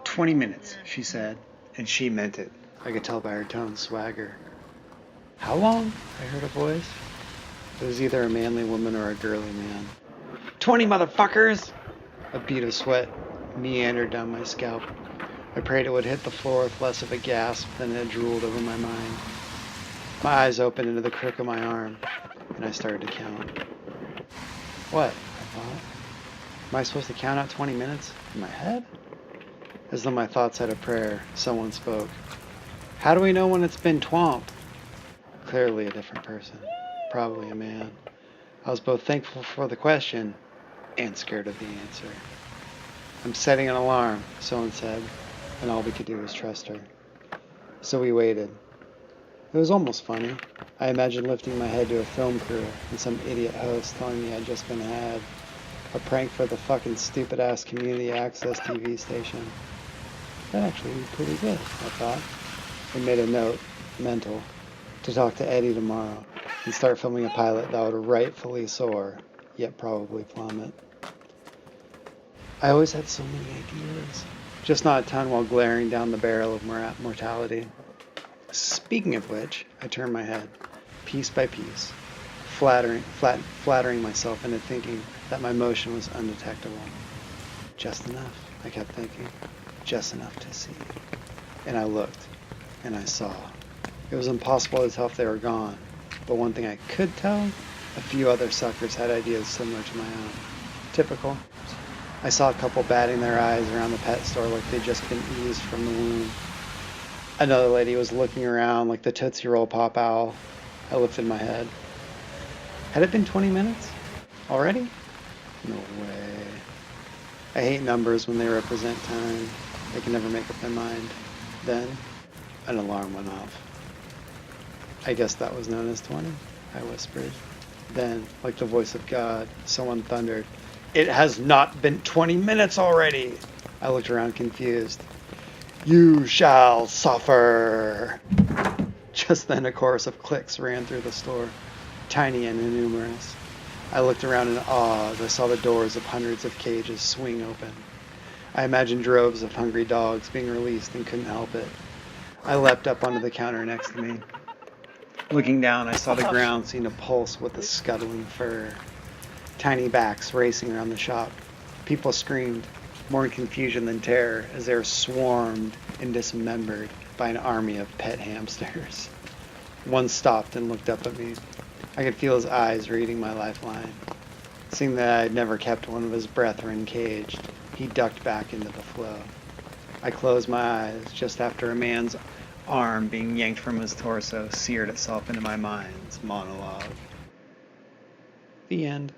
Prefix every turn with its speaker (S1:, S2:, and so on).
S1: "20 minutes," she said, and she meant it. I could tell by her tone swagger. "How long?" I heard a voice. It was either a manly woman or a girly man. 20 motherfuckers! A bead of sweat meandered down my scalp. I prayed it would hit the floor with less of a gasp than it had drooled over my mind. My eyes opened into the crook of my arm, and I started to count. What? I thought. Am I supposed to count out 20 minutes? In my head? As though my thoughts had a prayer, someone spoke. How do we know when it's been twomp? Clearly a different person. Probably a man. I was both thankful for the question and scared of the answer. I'm setting an alarm, someone said, and all we could do was trust her. So we waited. It was almost funny. I imagined lifting my head to a film crew and some idiot host telling me I'd just been had. A prank for the fucking stupid-ass community access TV station. That'd actually be pretty good, I thought. I made a note, mental, to talk to Eddie tomorrow and start filming a pilot that would rightfully soar, yet probably plummet. I always had so many ideas, just not a ton while glaring down the barrel of mortality. Speaking of which, I turned my head, piece by piece, flattering myself into thinking that my motion was undetectable. Just enough, I kept thinking, just enough to see. And I looked, and I saw. It was impossible to tell if they were gone, but one thing I could tell, a few other suckers had ideas similar to my own. Typical. I saw a couple batting their eyes around the pet store like they'd just been eased from the womb. Another lady was looking around like the Tootsie Roll Pop Owl. I lifted my head. Had it been 20 minutes? Already? No way. I hate numbers when they represent time. They can never make up their mind. Then, an alarm went off. I guess that was known as 20, I whispered. Then, like the voice of God, someone thundered, "It has not been 20 minutes already!" I looked around confused. "You shall suffer!" Just then a chorus of clicks ran through the store, tiny and innumerous. I looked around in awe as I saw the doors of hundreds of cages swing open. I imagined droves of hungry dogs being released and couldn't help it. I leapt up onto the counter next to me. Looking down, I saw the ground seem to pulse with the scuttling fur. Tiny backs racing around the shop. People screamed, more in confusion than terror, as they were swarmed and dismembered by an army of pet hamsters. One stopped and looked up at me. I could feel his eyes reading my lifeline. Seeing that I had never kept one of his brethren caged, he ducked back into the flow. I closed my eyes just after a man's arm being yanked from his torso seared itself into my mind's monologue. The end.